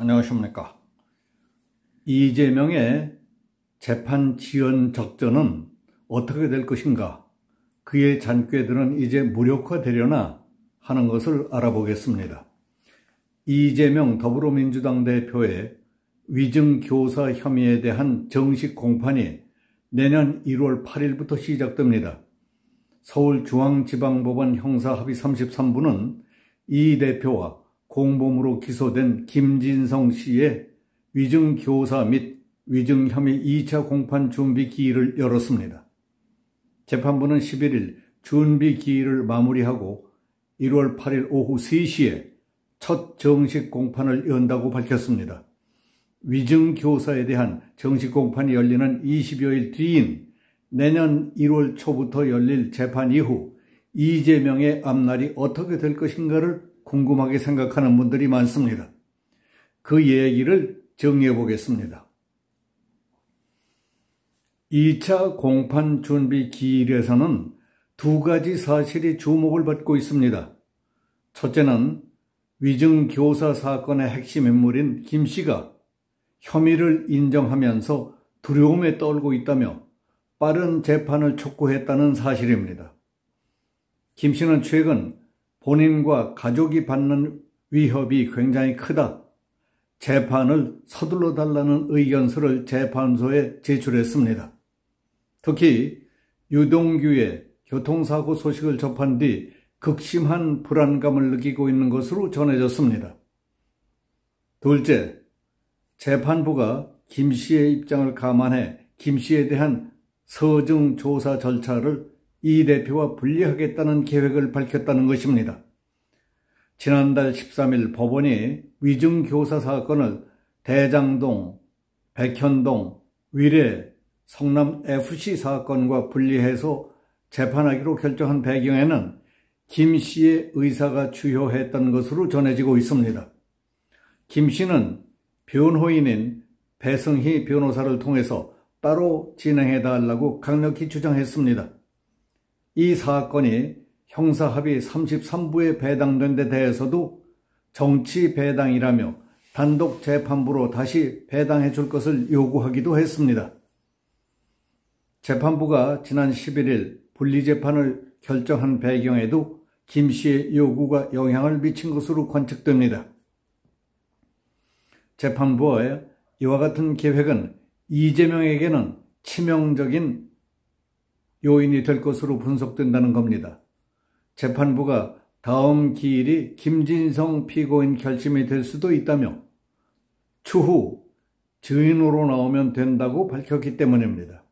안녕하십니까. 이재명의 재판 지연 작전은 어떻게 될 것인가? 그의 잔꾀들은 이제 무력화되려나 하는 것을 알아보겠습니다. 이재명 더불어민주당 대표의 위증교사 혐의에 대한 정식 공판이 내년 1월 8일부터 시작됩니다. 서울중앙지방법원 형사합의 33부는 이 대표와 공범으로 기소된 김진성 씨의 위증교사 및 위증혐의 2차 공판 준비 기일을 열었습니다. 재판부는 11일 준비 기일을 마무리하고 1월 8일 오후 3시에 첫 정식 공판을 연다고 밝혔습니다. 위증교사에 대한 정식 공판이 열리는 20여일 뒤인 내년 1월 초부터 열릴 재판 이후 이재명의 앞날이 어떻게 될 것인가를 궁금하게 생각하는 분들이 많습니다. 그 얘기를 정리해 보겠습니다. 2차 공판 준비 기일에서는 두 가지 사실이 주목을 받고 있습니다. 첫째는 위증교사 사건의 핵심 인물인 김 씨가 혐의를 인정하면서 두려움에 떨고 있다며 빠른 재판을 촉구했다는 사실입니다. 김 씨는 최근 본인과 가족이 받는 위협이 굉장히 크다, 재판을 서둘러 달라는 의견서를 재판소에 제출했습니다. 특히 유동규의 교통사고 소식을 접한 뒤 극심한 불안감을 느끼고 있는 것으로 전해졌습니다. 둘째, 재판부가 김 씨의 입장을 감안해 김 씨에 대한 서증 조사 절차를 이 대표와 분리하겠다는 계획을 밝혔다는 것입니다. 지난달 13일 법원이 위증교사 사건을 대장동, 백현동, 위례, 성남FC 사건과 분리해서 재판하기로 결정한 배경에는 김 씨의 의사가 주요했던 것으로 전해지고 있습니다. 김 씨는 변호인인 배승희 변호사를 통해서 따로 진행해달라고 강력히 주장했습니다. 이 사건이 형사합의 33부에 배당된 데 대해서도 정치 배당이라며 단독 재판부로 다시 배당해 줄 것을 요구하기도 했습니다. 재판부가 지난 11일 분리재판을 결정한 배경에도 김 씨의 요구가 영향을 미친 것으로 관측됩니다. 재판부의 이와 같은 계획은 이재명에게는 치명적인 요인이 될 것으로 분석된다는 겁니다. 재판부가 다음 기일이 김진성 피고인 결심이 될 수도 있다며 추후 증인으로 나오면 된다고 밝혔기 때문입니다.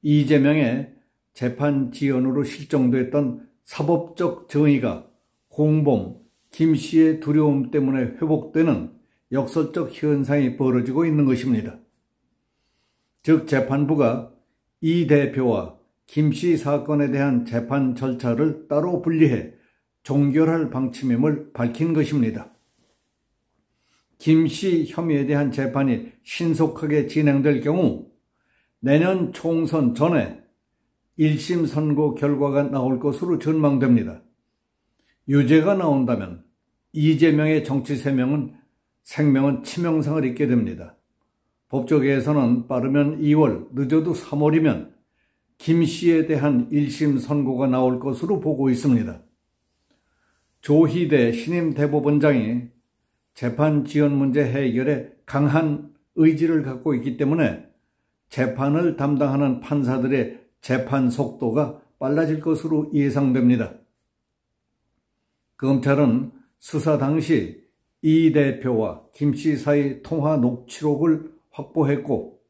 이재명의 재판 지연으로 실종됐던 사법적 정의가 공범 김 씨의 두려움 때문에 회복되는 역설적 현상이 벌어지고 있는 것입니다. 즉 재판부가 이 대표와 김 씨 사건에 대한 재판 절차를 따로 분리해 종결할 방침임을 밝힌 것입니다. 김 씨 혐의에 대한 재판이 신속하게 진행될 경우 내년 총선 전에 1심 선고 결과가 나올 것으로 전망됩니다. 유죄가 나온다면 이재명의 정치 생명은 치명상을 입게 됩니다. 법조계에서는 빠르면 2월, 늦어도 3월이면 김 씨에 대한 1심 선고가 나올 것으로 보고 있습니다. 조희대 신임 대법원장이 재판 지연 문제 해결에 강한 의지를 갖고 있기 때문에 재판을 담당하는 판사들의 재판 속도가 빨라질 것으로 예상됩니다. 검찰은 수사 당시 이 대표와 김 씨 사이 통화 녹취록을 확보했고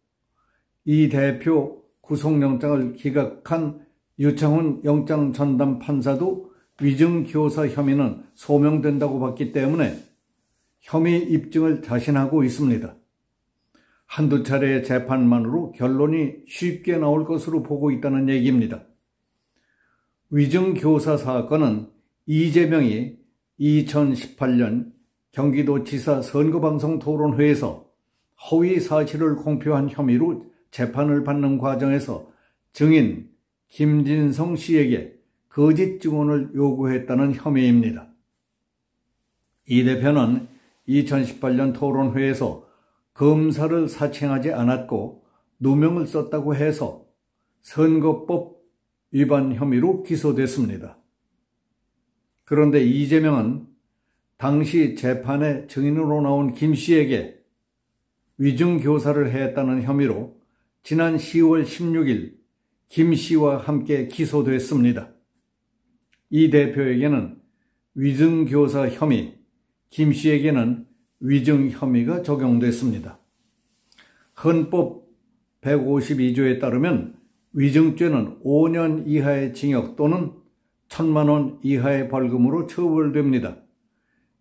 이 대표 구속영장을 기각한 유창훈 영장 전담 판사도 위증교사 혐의는 소명된다고 봤기 때문에 혐의 입증을 자신하고 있습니다. 한두 차례의 재판만으로 결론이 쉽게 나올 것으로 보고 있다는 얘기입니다. 위증교사 사건은 이재명이 2018년 경기도지사 선거방송 토론회에서 허위 사실을 공표한 혐의로 재판을 받는 과정에서 증인 김진성 씨에게 거짓 증언을 요구했다는 혐의입니다. 이 대표는 2018년 토론회에서 검사를 사칭하지 않았고 누명을 썼다고 해서 선거법 위반 혐의로 기소됐습니다. 그런데 이재명은 당시 재판에 증인으로 나온 김 씨에게 위증교사를 했다는 혐의로 지난 10월 16일 김 씨와 함께 기소됐습니다. 이 대표에게는 위증교사 혐의, 김 씨에게는 위증 혐의가 적용됐습니다. 헌법 152조에 따르면 위증죄는 5년 이하의 징역 또는 1,000만 원 이하의 벌금으로 처벌됩니다.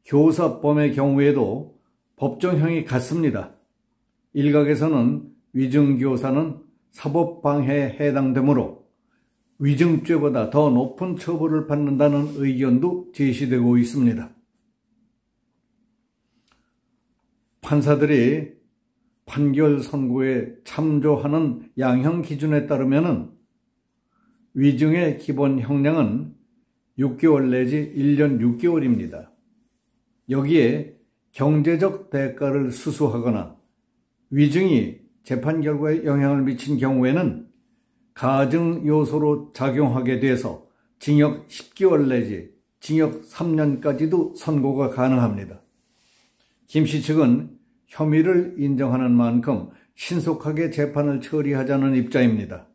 교사범의 경우에도 법정형이 같습니다. 일각에서는 위증교사는 사법방해에 해당되므로 위증죄보다 더 높은 처벌을 받는다는 의견도 제시되고 있습니다. 판사들이 판결 선고에 참조하는 양형 기준에 따르면 위증의 기본 형량은 6개월 내지 1년 6개월입니다. 여기에 경제적 대가를 수수하거나 위증이 재판 결과에 영향을 미친 경우에는 가증 요소로 작용하게 돼서 징역 10개월 내지 징역 3년까지도 선고가 가능합니다. 김 씨 측은 혐의를 인정하는 만큼 신속하게 재판을 처리하자는 입장입니다.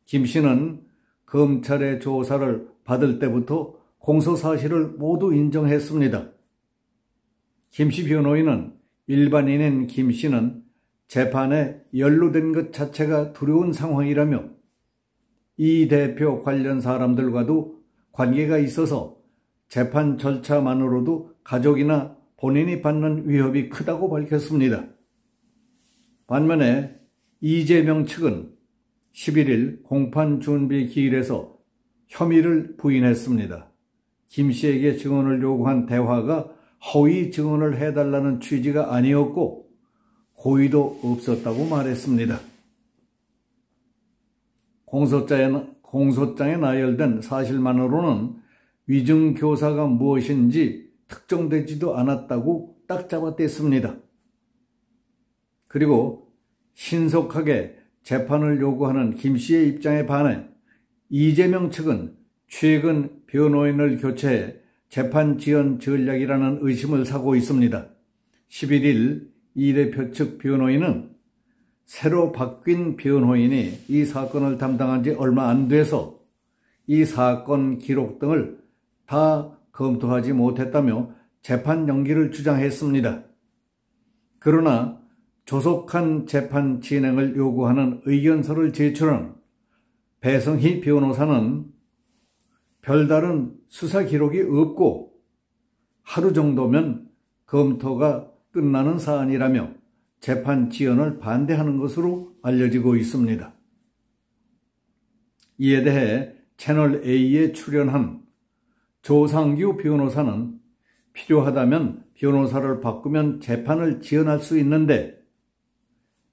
김 씨는 검찰의 조사를 받을 때부터 공소사실을 모두 인정했습니다. 김 씨 변호인은 일반인인 김 씨는 재판에 연루된 것 자체가 두려운 상황이라며 이 대표 관련 사람들과도 관계가 있어서 재판 절차만으로도 가족이나 본인이 받는 위협이 크다고 밝혔습니다. 반면에 이재명 측은 11일 공판준비기일에서 혐의를 부인했습니다. 김 씨에게 증언을 요구한 대화가 허위 증언을 해달라는 취지가 아니었고 고의도 없었다고 말했습니다. 공소장에 나열된 사실만으로는 위증교사가 무엇인지 특정되지도 않았다고 딱 잡아댔습니다. 그리고 신속하게 재판을 요구하는 김 씨의 입장에 반해 이재명 측은 최근 변호인을 교체해 재판 지연 전략이라는 의심을 사고 있습니다. 11일 이 대표 측 변호인은 새로 바뀐 변호인이 이 사건을 담당한 지 얼마 안 돼서 이 사건 기록 등을 다 검토하지 못했다며 재판 연기를 주장했습니다. 그러나 조속한 재판 진행을 요구하는 의견서를 제출한 배성희 변호사는 별다른 수사 기록이 없고 하루 정도면 검토가 끝나는 사안이라며 재판 지연을 반대하는 것으로 알려지고 있습니다. 이에 대해 채널A에 출연한 조상규 변호사는 필요하다면 변호사를 바꾸면 재판을 지연할 수 있는데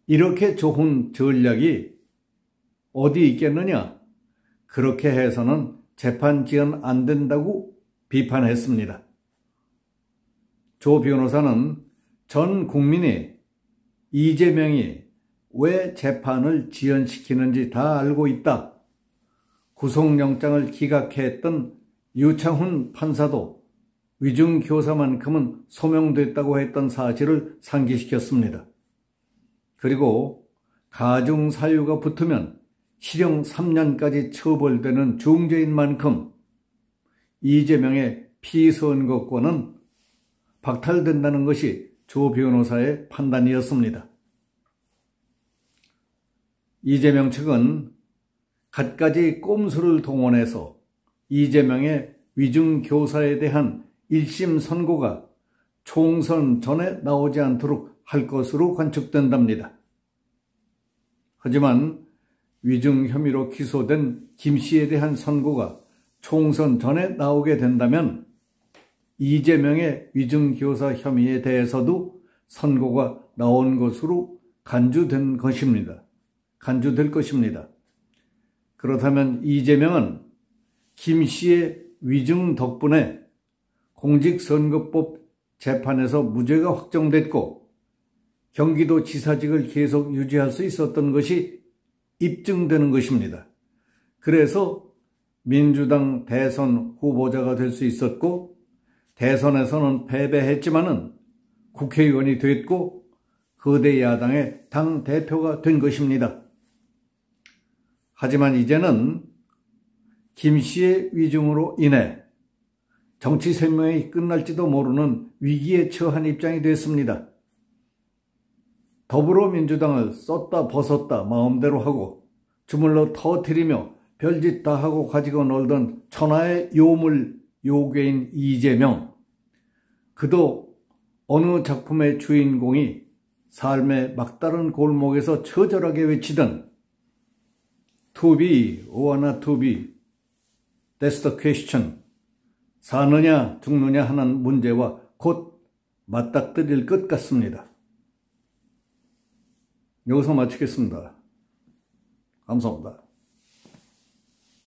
이렇게 좋은 전략이 어디 있겠느냐? 그렇게 해서는 재판 지연 안 된다고 비판했습니다. 조 변호사는 전 국민이 이재명이 왜 재판을 지연시키는지 다 알고 있다. 구속영장을 기각했던 유창훈 판사도 위증교사만큼은 소명됐다고 했던 사실을 상기시켰습니다. 그리고 가중사유가 붙으면 실형 3년까지 처벌되는 중죄인 만큼 이재명의 피선거권은 박탈된다는 것이 조 변호사의 판단이었습니다. 이재명 측은 갖가지 꼼수를 동원해서 이재명의 위증교사에 대한 1심 선고가 총선 전에 나오지 않도록 할 것으로 관측된답니다. 하지만 위증 혐의로 기소된 김 씨에 대한 선고가 총선 전에 나오게 된다면 이재명의 위증교사 혐의에 대해서도 선고가 나온 것으로 간주될 것입니다. 그렇다면 이재명은 김 씨의 위증 덕분에 공직선거법 재판에서 무죄가 확정됐고 경기도 지사직을 계속 유지할 수 있었던 것이 입증되는 것입니다. 그래서 민주당 대선 후보자가 될 수 있었고 대선에서는 패배했지만은 국회의원이 됐고 거대 야당의 당대표가 된 것입니다. 하지만 이제는 김 씨의 위증으로 인해 정치 생명이 끝날지도 모르는 위기에 처한 입장이 됐습니다. 더불어민주당을 썼다 벗었다 마음대로 하고 주물러 터뜨리며 별짓 다 하고 가지고 놀던 천하의 요물 요괴인 이재명. 그도 어느 작품의 주인공이 삶의 막다른 골목에서 처절하게 외치던 To be or not to be, that's the question. 사느냐 죽느냐 하는 문제와 곧 맞닥뜨릴 것 같습니다. 여기서 마치겠습니다. 감사합니다.